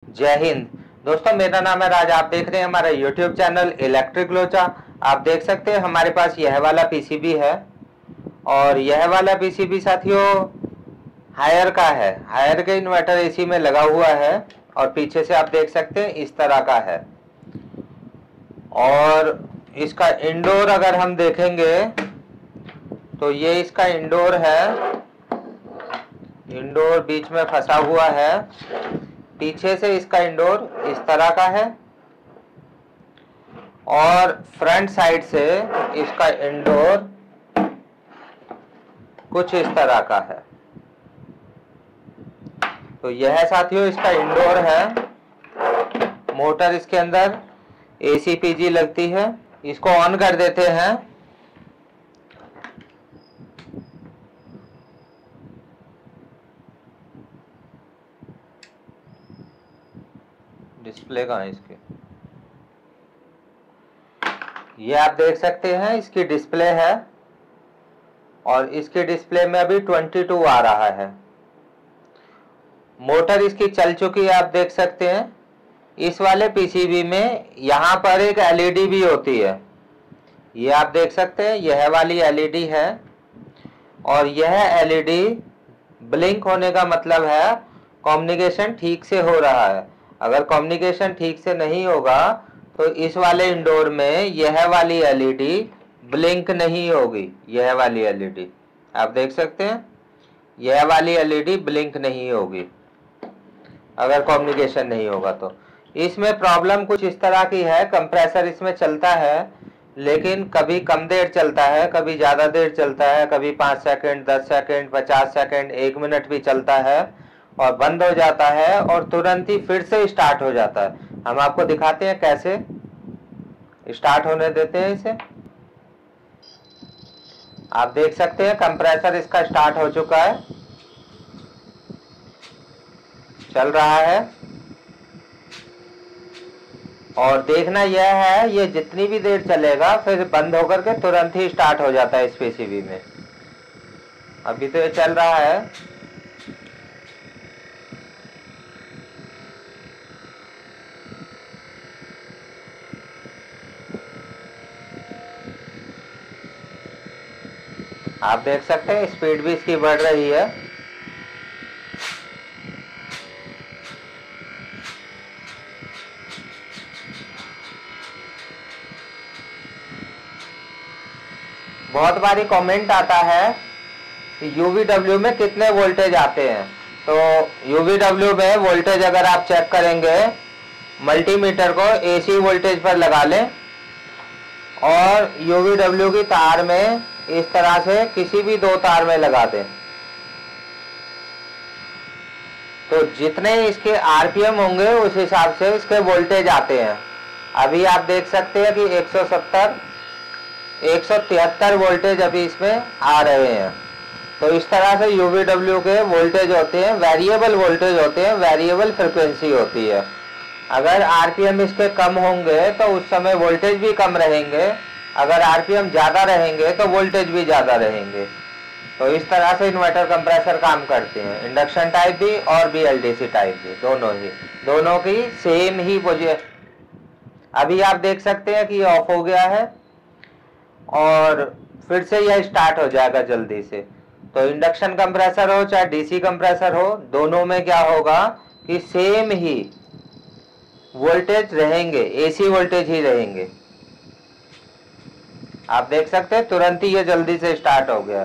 जय हिंद दोस्तों, मेरा नाम है राज। आप देख रहे हैं हमारा YouTube चैनल इलेक्ट्रिक लोचा। आप देख सकते हैं हमारे पास यह वाला पीसीबी है और यह वाला पीसीबी साथियों हायर का है। हायर के इन्वर्टर एसी में लगा हुआ है और पीछे से आप देख सकते हैं इस तरह का है। और इसका इंडोर अगर हम देखेंगे तो ये इसका इंडोर है। इंडोर बीच में फंसा हुआ है। पीछे से इसका इंडोर इस तरह का है और फ्रंट साइड से इसका इंडोर कुछ इस तरह का है। तो यह साथियों इसका इंडोर है। मोटर इसके अंदर एसीपीजी लगती है। इसको ऑन कर देते हैं। डिस्प्ले कहाँ है इसके? ये आप देख सकते हैं इसकी डिस्प्ले है और इसके डिस्प्ले में अभी 22 आ रहा है। मोटर इसकी चल चुकी है, आप देख सकते हैं। इस वाले पीसीबी में यहाँ पर एक एलईडी भी होती है। ये आप देख सकते हैं, यह वाली एलईडी है और यह एलईडी ब्लिंक होने का मतलब है कम्युनिकेशन ठीक से हो रहा है। अगर कम्युनिकेशन ठीक से नहीं होगा तो इस वाले इंडोर में यह वाली एलईडी ब्लिंक नहीं होगी। यह वाली एलईडी आप देख सकते हैं, यह वाली एलईडी ब्लिंक नहीं होगी अगर कम्युनिकेशन नहीं होगा। तो इसमें प्रॉब्लम कुछ इस तरह की है। कंप्रेसर इसमें चलता है लेकिन कभी कम देर चलता है, कभी ज़्यादा देर चलता है, कभी 5 सेकंड, 10 सेकंड, 50 सेकंड, 1 मिनट भी चलता है और बंद हो जाता है और तुरंत ही फिर से स्टार्ट हो जाता है। हम आपको दिखाते हैं कैसे स्टार्ट होने देते हैं इसे। आप देख सकते हैं कंप्रेसर इसका स्टार्ट हो चुका है, चल रहा है। और देखना यह है, ये जितनी भी देर चलेगा फिर बंद होकर के तुरंत ही स्टार्ट हो जाता है इस पीसीबी में। अभी तो ये चल रहा है। आप देख सकते हैं स्पीड भी इसकी बढ़ रही है। बहुत बारी कमेंट आता है कि यूवीडब्ल्यू में कितने वोल्टेज आते हैं। तो यूवीडब्ल्यू में वोल्टेज अगर आप चेक करेंगे, मल्टीमीटर को एसी वोल्टेज पर लगा लें और यूवीडब्ल्यू की तार में इस तरह से किसी भी 2 तार में लगा दें तो जितने इसके आरपीएम होंगे उस हिसाब से इसके वोल्टेज आते हैं। अभी आप देख सकते हैं कि 170, 173 वोल्टेज अभी इसमें आ रहे हैं। तो इस तरह से यूवीडब्ल्यू के वोल्टेज होते हैं, वेरिएबल वोल्टेज होते हैं, वेरिएबल फ्रिक्वेंसी होती है। अगर आरपीएम इसके कम होंगे तो उस समय वोल्टेज भी कम रहेंगे, अगर आरपीएम ज़्यादा रहेंगे तो वोल्टेज भी ज़्यादा रहेंगे। तो इस तरह से इन्वर्टर कंप्रेसर काम करते हैं, इंडक्शन टाइप भी और बीएलडीसी टाइप भी, दोनों की सेम ही पोजीशन। अभी आप देख सकते हैं कि ये ऑफ हो गया है और फिर से यह स्टार्ट हो जाएगा जल्दी से। तो इंडक्शन कंप्रेसर हो चाहे डीसी कंप्रेसर हो, दोनों में क्या होगा कि सेम ही वोल्टेज रहेंगे, एसी वोल्टेज ही रहेंगे। आप देख सकते हैं तुरंत ही ये जल्दी से स्टार्ट हो गया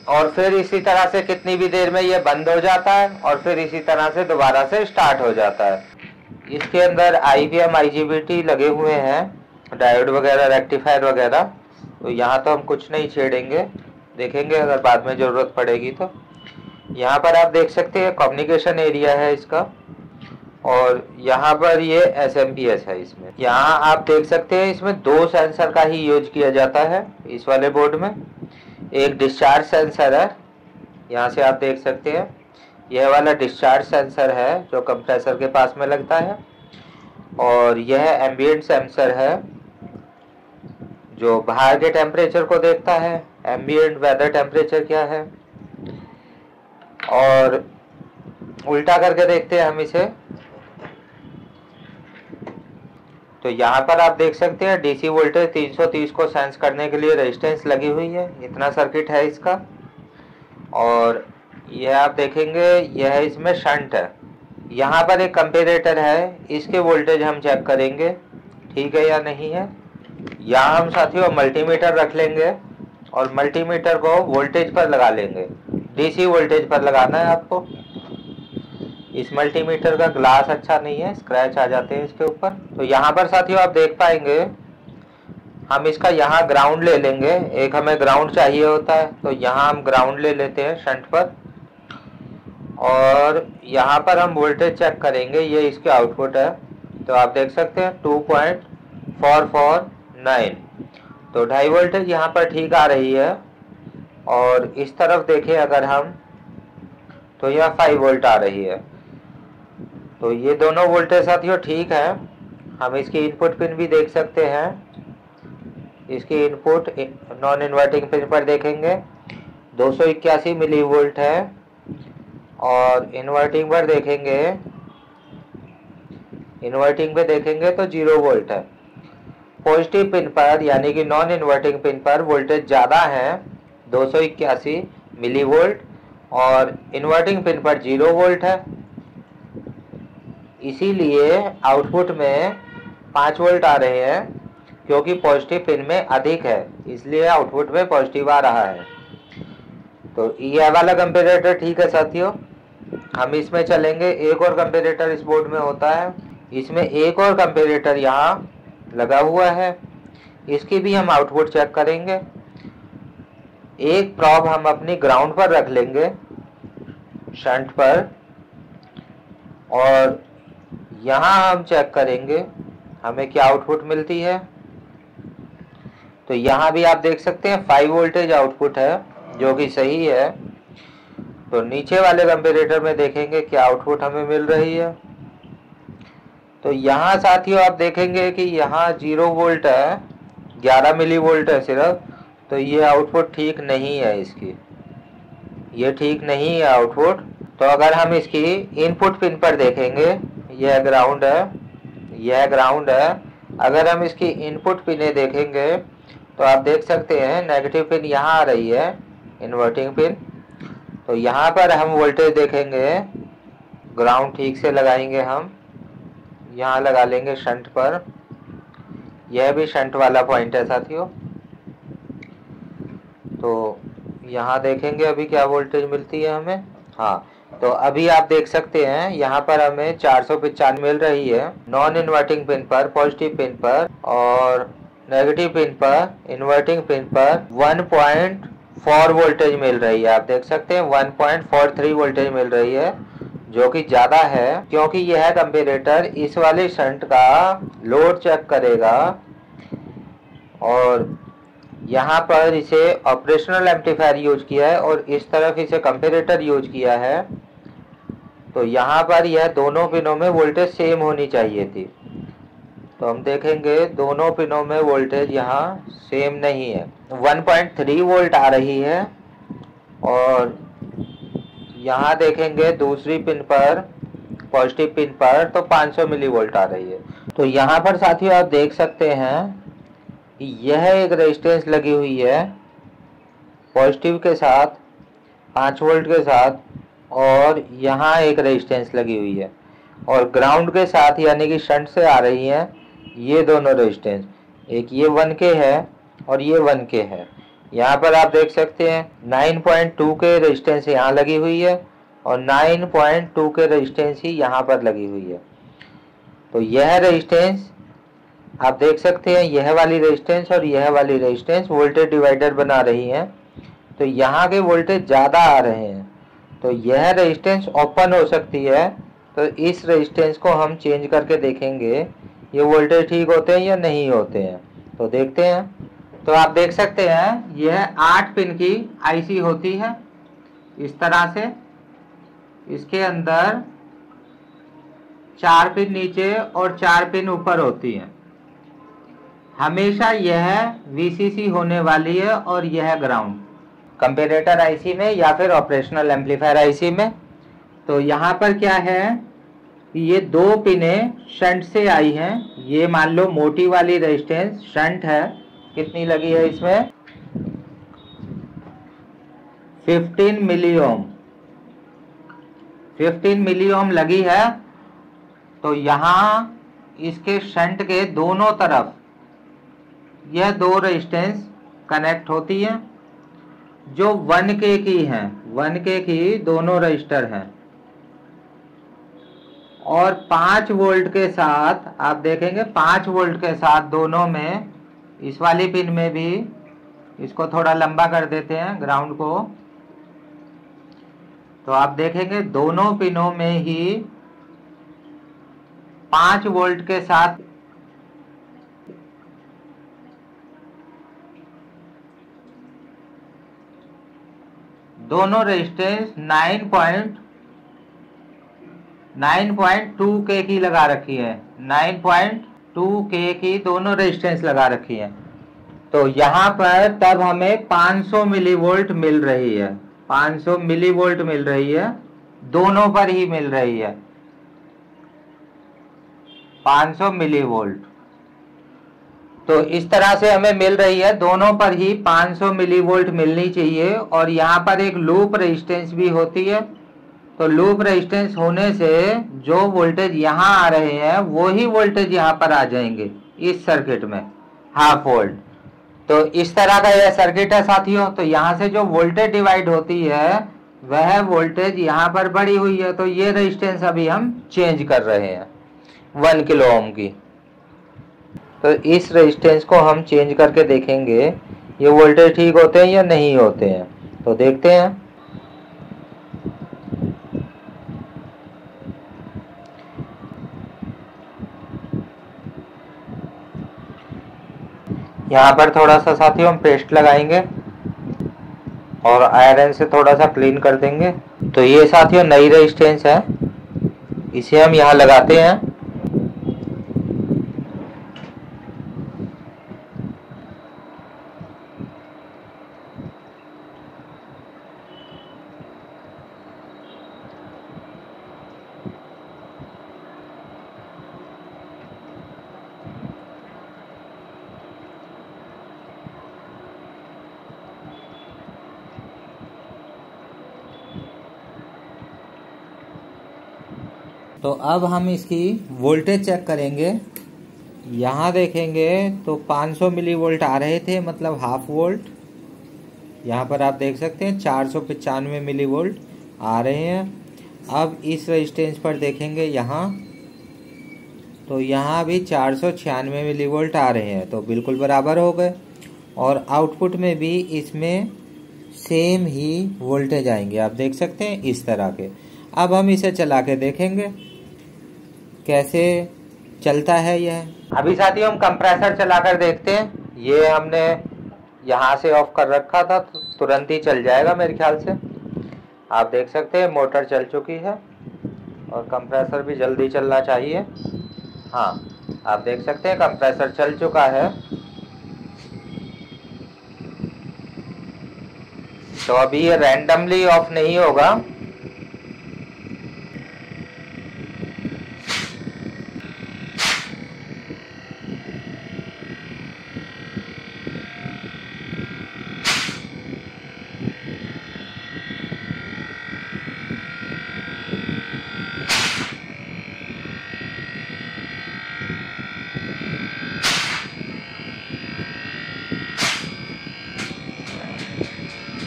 और फिर इसी तरह से कितनी भी देर में ये बंद हो जाता है और फिर इसी तरह से दोबारा से स्टार्ट हो जाता है। इसके अंदर आईवीएम आईजीबीटी लगे हुए हैं, डायोड वगैरह, रेक्टिफायर वगैरह। तो यहाँ तो हम कुछ नहीं छेड़ेंगे, देखेंगे अगर बाद में ज़रूरत पड़ेगी तो। यहाँ पर आप देख सकते हैं कम्युनिकेशन एरिया है इसका और यहाँ पर ये एसएमपीएस है। इसमें यहाँ आप देख सकते हैं इसमें 2 सेंसर का ही यूज किया जाता है इस वाले बोर्ड में। एक डिस्चार्ज सेंसर है, यहाँ से आप देख सकते हैं, यह वाला डिस्चार्ज सेंसर है जो कंप्रेसर के पास में लगता है। और यह एम्बिएंट सेंसर है जो बाहर के टेम्परेचर को देखता है, एम्बिएंट वेदर टेम्परेचर क्या है। और उल्टा करके देखते हैं हम इसे। तो यहाँ पर आप देख सकते हैं डीसी वोल्टेज 330 को सेंस करने के लिए रेजिस्टेंस लगी हुई है, इतना सर्किट है इसका। और यह आप देखेंगे यह इसमें शंट है। यहाँ पर एक कंपेरेटर है, इसके वोल्टेज हम चेक करेंगे ठीक है या नहीं है। यहाँ हम साथियों मल्टीमीटर रख लेंगे और मल्टीमीटर को वोल्टेज पर लगा लेंगे। डीसी वोल्टेज पर लगाना है आपको। इस मल्टीमीटर का ग्लास अच्छा नहीं है, स्क्रैच आ जाते हैं इसके ऊपर। तो यहाँ पर साथियों आप देख पाएंगे हम इसका यहाँ ग्राउंड ले लेंगे। एक हमें ग्राउंड चाहिए होता है, तो यहाँ हम ग्राउंड ले लेते हैं शंट पर। और यहाँ पर हम वोल्टेज चेक करेंगे, ये इसके आउटपुट है। तो आप देख सकते हैं 2.449। तो 2.5 वोल्टेज यहाँ पर ठीक आ रही है। और इस तरफ देखें अगर हम, तो यह 5 वोल्ट आ रही है। तो ये दोनों वोल्टेज साथियों ठीक है। हम इसकी इनपुट पिन भी देख सकते हैं। इसकी इनपुट नॉन इन्वर्टिंग पिन पर देखेंगे 281 मिली वोल्ट है। और इन्वर्टिंग पर देखेंगे, इन्वर्टिंग पे देखेंगे तो 0 वोल्ट है। पॉजिटिव पिन पर यानी कि नॉन इन्वर्टिंग पिन पर वोल्टेज ज़्यादा है 281 मिली वोल्ट, और इन्वर्टिंग पिन पर 0 वोल्ट है। इसीलिए आउटपुट में 5 वोल्ट आ रहे हैं, क्योंकि पॉजिटिव पिन में अधिक है, इसलिए आउटपुट में पॉजिटिव आ रहा है। तो यह वाला कंपेरेटर ठीक है साथियों। हम इसमें चलेंगे। एक और कंपेरेटर इस बोर्ड में होता है, इसमें एक और कंपेरेटर यहाँ लगा हुआ है, इसकी भी हम आउटपुट चेक करेंगे। एक प्रॉब हम अपनी ग्राउंड पर रख लेंगे शंट पर, और यहाँ हम चेक करेंगे हमें क्या आउटपुट मिलती है। तो यहाँ भी आप देख सकते हैं 5 वोल्टेज आउटपुट है, जो कि सही है। तो नीचे वाले कंपेरेटर में देखेंगे क्या आउटपुट हमें मिल रही है। तो यहाँ साथियों आप देखेंगे कि यहाँ 0 वोल्ट है, 11 मिली वोल्ट है सिर्फ। तो ये आउटपुट ठीक नहीं है इसकी, ये ठीक नहीं है आउटपुट। तो अगर हम इसकी इनपुट पिन पर देखेंगे, यह ग्राउंड है, यह ग्राउंड है। अगर हम इसकी इनपुट पिनें देखेंगे तो आप देख सकते हैं नेगेटिव पिन यहाँ आ रही है, इन्वर्टिंग पिन। तो यहाँ पर हम वोल्टेज देखेंगे, ग्राउंड ठीक से लगाएंगे हम, यहाँ लगा लेंगे शंट पर। यह भी शंट वाला पॉइंट है साथियों। तो यहाँ देखेंगे अभी क्या वोल्टेज मिलती है हमें। हाँ, तो अभी आप देख सकते हैं यहाँ पर हमें 495 मिल रही है नॉन इन्वर्टिंग पिन पर, पॉजिटिव पिन पर, और नेगेटिव पिन पर, इन्वर्टिंग पिन पर 1.4 वोल्टेज मिल रही है। आप देख सकते हैं 1.43 वोल्टेज मिल रही है, जो कि ज़्यादा है, क्योंकि यह कंपेरेटर इस वाले शंट का लोड चेक करेगा। और यहाँ पर इसे ऑपरेशनल एम्पलीफायर यूज किया है और इस तरफ इसे कंपेरेटर यूज किया है। तो यहाँ पर यह दोनों पिनों में वोल्टेज सेम होनी चाहिए थी। तो हम देखेंगे दोनों पिनों में वोल्टेज यहाँ सेम नहीं है, 1.3 वोल्ट आ रही है। और यहाँ देखेंगे दूसरी पिन पर, पॉजिटिव पिन पर, तो 500 मिली वोल्ट आ रही है। तो यहाँ पर साथियों आप देख सकते हैं यह एक रेजिस्टेंस लगी हुई है पॉजिटिव के साथ, 5 वोल्ट के साथ, और यहाँ एक रेजिस्टेंस लगी हुई है, और ग्राउंड के साथ यानी कि शंट से आ रही है ये दोनों रेजिस्टेंस। एक ये 1K है और ये 1K है। यहाँ पर आप देख सकते हैं 9.2 के रेजिस्टेंस यहाँ लगी हुई है और 9.2 के रेजिस्टेंस ही यहाँ पर लगी हुई है। तो यह रेजिस्टेंस आप देख सकते हैं, यह वाली रेजिस्टेंस और यह वाली रेजिस्टेंस वोल्टेज डिवाइडर बना रही हैं। तो यहाँ के वोल्टेज ज़्यादा आ रहे हैं, तो यह रेजिस्टेंस ओपन हो सकती है। तो इस रेजिस्टेंस को हम चेंज करके देखेंगे ये वोल्टेज ठीक होते हैं या नहीं होते हैं। तो देखते हैं। तो आप देख सकते हैं यह 8 पिन की आईसी होती है इस तरह से। इसके अंदर 4 पिन नीचे और 4 पिन ऊपर होती हैं। हमेशा यह VCC होने वाली है और यह ग्राउंड। कंपैरेटर आईसी में या फिर ऑपरेशनल एम्पलीफायर आईसी में। तो यहाँ पर क्या है कि ये दो पिनें शंट से आई हैं। ये मान लो मोटी वाली रेजिस्टेंस शंट है, कितनी लगी है इसमें 15 मिली ओम, 15 मिली ओम लगी है। तो यहाँ इसके शंट के दोनों तरफ यह दो रेजिस्टेंस कनेक्ट होती है जो 1K की हैं, 1K की दोनों रजिस्टर हैं। और 5 वोल्ट के साथ आप देखेंगे 5 वोल्ट के साथ दोनों में, इस वाली पिन में भी, इसको थोड़ा लंबा कर देते हैं ग्राउंड को, तो आप देखेंगे दोनों पिनों में ही 5 वोल्ट के साथ दोनों रेजिस्टेंस 9.2K की लगा रखी है, 9.2K की दोनों रेजिस्टेंस लगा रखी है। तो यहाँ पर तब हमें 500 मिलीवोल्ट मिल रही है, 500 मिलीवोल्ट मिल रही है, दोनों पर ही मिल रही है 500 मिलीवोल्ट। तो इस तरह से हमें मिल रही है, दोनों पर ही 500 मिलीवोल्ट मिलनी चाहिए। और यहाँ पर एक लूप रेजिस्टेंस भी होती है। तो लूप रेजिस्टेंस होने से जो वोल्टेज यहाँ आ रहे हैं वो ही वोल्टेज यहाँ पर आ जाएंगे इस सर्किट में, हाफ वोल्ट। तो इस तरह का यह सर्किट है साथियों। तो यहाँ से जो वोल्टेज डिवाइड होती है वह वोल्टेज यहाँ पर बढ़ी हुई है। तो ये रेजिस्टेंस अभी हम चेंज कर रहे हैं 1 किलो ओम की। तो इस रेजिस्टेंस को हम चेंज करके देखेंगे ये वोल्टेज ठीक होते हैं या नहीं होते हैं। तो देखते हैं। यहाँ पर थोड़ा सा साथियों हम पेस्ट लगाएंगे और आयरन से थोड़ा सा क्लीन कर देंगे। तो ये साथियों नई रेजिस्टेंस है, इसे हम यहाँ लगाते हैं। तो अब हम इसकी वोल्टेज चेक करेंगे। यहाँ देखेंगे तो 500 मिलीवोल्ट आ रहे थे, मतलब हाफ वोल्ट। यहाँ पर आप देख सकते हैं 495 मिलीवोल्ट आ रहे हैं। अब इस रेजिस्टेंस पर देखेंगे यहाँ, तो यहाँ भी 496 मिलीवोल्ट आ रहे हैं, तो बिल्कुल बराबर हो गए। और आउटपुट में भी इसमें सेम ही वोल्टेज आएंगे, आप देख सकते हैं इस तरह के। अब हम इसे चला के देखेंगे कैसे चलता है यह। अभी साथियों हम कंप्रेसर चलाकर देखते हैं। ये हमने यहाँ से ऑफ कर रखा था, तो तुरंत ही चल जाएगा मेरे ख्याल से। आप देख सकते हैं मोटर चल चुकी है और कंप्रेसर भी जल्दी चलना चाहिए। हाँ, आप देख सकते हैं कंप्रेसर चल चुका है। तो अभी ये रैंडमली ऑफ नहीं होगा,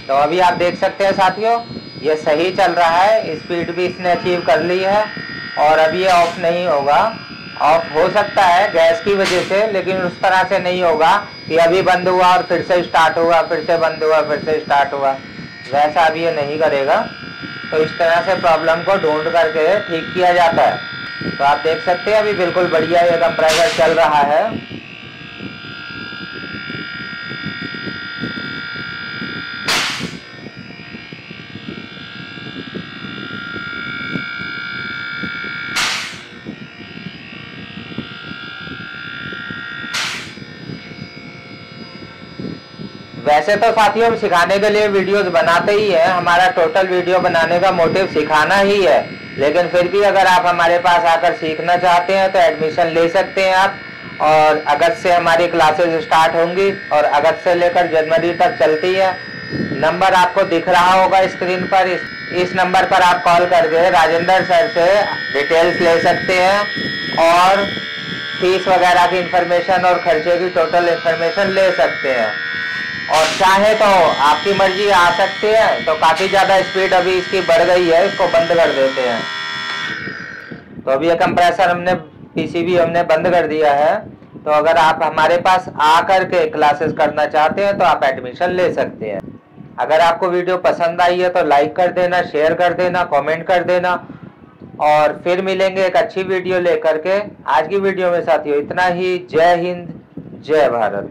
तो अभी आप देख सकते हैं साथियों ये सही चल रहा है, स्पीड भी इसने अचीव कर ली है। और अब ये ऑफ नहीं होगा। ऑफ हो सकता है गैस की वजह से, लेकिन उस तरह से नहीं होगा कि अभी बंद हुआ और फिर से स्टार्ट हुआ, फिर से बंद हुआ, फिर से स्टार्ट हुआ, वैसा अभी ये नहीं करेगा। तो इस तरह से प्रॉब्लम को ढूंढ करके ठीक किया जाता है। तो आप देख सकते हैं अभी बिल्कुल बढ़िया ये कंप्रेसर चल रहा है। वैसे तो साथियों हम सिखाने के लिए वीडियोस बनाते ही हैं, हमारा टोटल वीडियो बनाने का मोटिव सिखाना ही है, लेकिन फिर भी अगर आप हमारे पास आकर सीखना चाहते हैं तो एडमिशन ले सकते हैं आप। और अगस्त से हमारी क्लासेस स्टार्ट होंगी और अगस्त से लेकर जनवरी तक चलती है। नंबर आपको दिख रहा होगा स्क्रीन पर, इस नंबर पर आप कॉल करके राजेंद्र सर से डिटेल्स ले सकते हैं और फीस वगैरह की इंफॉर्मेशन और खर्चे की टोटल इंफॉर्मेशन ले सकते हैं। और चाहे तो आपकी मर्जी आ सकती है, तो काफ़ी ज़्यादा स्पीड अभी इसकी बढ़ गई है, इसको बंद कर देते हैं। तो अभी ये कंप्रेसर हमने पीसीबी हमने बंद कर दिया है। तो अगर आप हमारे पास आकर के क्लासेस करना चाहते हैं तो आप एडमिशन ले सकते हैं। अगर आपको वीडियो पसंद आई है तो लाइक कर देना, शेयर कर देना, कमेंट कर देना और फिर मिलेंगे एक अच्छी वीडियो लेकर के। आज की वीडियो में साथियों इतना ही। जय हिंद, जय भारत।